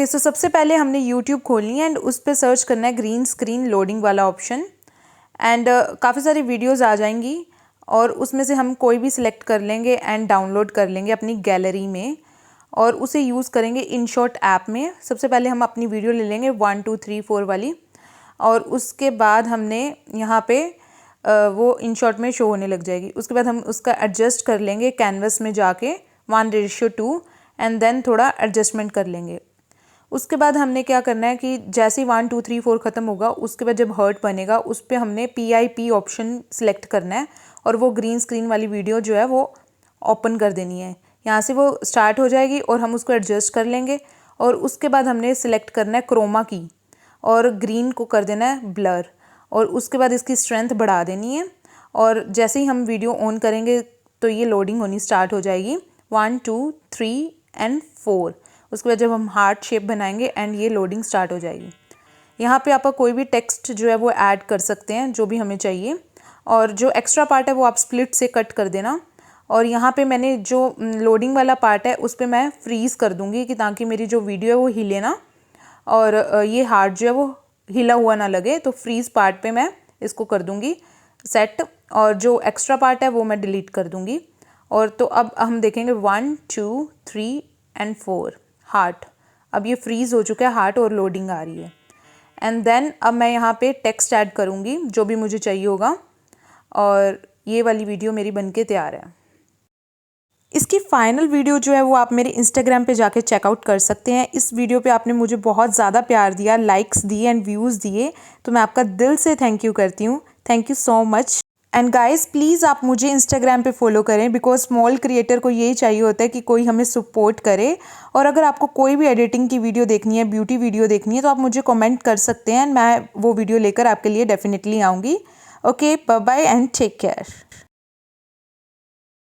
Okay, सो सबसे पहले हमने यूट्यूब खोलनी है एंड उस पर सर्च करना है ग्रीन स्क्रीन लोडिंग वाला ऑप्शन एंड काफ़ी सारी वीडियोस आ जाएंगी और उसमें से हम कोई भी सिलेक्ट कर लेंगे एंड डाउनलोड कर लेंगे अपनी गैलरी में और उसे यूज़ करेंगे InShot ऐप में। सबसे पहले हम अपनी वीडियो ले लेंगे 1 2 3 4 वाली और उसके बाद हमने यहाँ पे वो InShot में शो होने लग जाएगी। उसके बाद हम उसका एडजस्ट कर लेंगे कैनवस में जाके 1:2 एंड देन थोड़ा एडजस्टमेंट कर लेंगे। उसके बाद हमने क्या करना है कि जैसे ही 1 2 3 4 ख़त्म होगा उसके बाद जब हर्ट बनेगा उस पर हमने PIP ऑप्शन सेलेक्ट करना है और वो ग्रीन स्क्रीन वाली वीडियो जो है वो ओपन कर देनी है। यहाँ से वो स्टार्ट हो जाएगी और हम उसको एडजस्ट कर लेंगे और उसके बाद हमने सेलेक्ट करना है क्रोमा की और ग्रीन को कर देना है ब्लर और उसके बाद इसकी स्ट्रेंथ बढ़ा देनी है और जैसे ही हम वीडियो ऑन करेंगे तो ये लोडिंग होनी स्टार्ट हो जाएगी 1 2 3 एंड 4। उसके बाद जब हम हार्ट शेप बनाएंगे एंड ये लोडिंग स्टार्ट हो जाएगी। यहाँ पे आप कोई भी टेक्स्ट जो है वो ऐड कर सकते हैं जो भी हमें चाहिए और जो एक्स्ट्रा पार्ट है वो आप स्प्लिट से कट कर देना। और यहाँ पे मैंने जो लोडिंग वाला पार्ट है उस पर मैं फ्रीज़ कर दूँगी कि ताकि मेरी जो वीडियो है वो हिले ना और ये हार्ट जो है वो हिला हुआ ना लगे। तो फ्रीज़ पार्ट पे मैं इसको कर दूँगी सेट और जो एक्स्ट्रा पार्ट है वो मैं डिलीट कर दूँगी। और तो अब हम देखेंगे 1 2 3 एंड 4 हार्ट। अब ये फ्रीज़ हो चुका है हार्ट और लोडिंग आ रही है एंड देन अब मैं यहाँ पे टेक्स्ट ऐड करूँगी जो भी मुझे चाहिए होगा और ये वाली वीडियो मेरी बनके तैयार है। इसकी फाइनल वीडियो जो है वो आप मेरे इंस्टाग्राम पे जाके चेकआउट कर सकते हैं। इस वीडियो पे आपने मुझे बहुत ज़्यादा प्यार दिया, लाइक्स दिए एंड व्यूज़ दिए, तो मैं आपका दिल से थैंक यू करती हूँ। Thank you so much. And guys please आप मुझे इंस्टाग्राम पे फॉलो करें बिकॉज स्मॉल क्रिएटर को यही चाहिए होता है कि कोई हमें सपोर्ट करे। और अगर आपको कोई भी एडिटिंग की वीडियो देखनी है, ब्यूटी वीडियो देखनी है तो आप मुझे कमेंट कर सकते हैं एंड मैं वो वीडियो लेकर आपके लिए डेफिनेटली आऊँगी। Okay, bye bye and take care.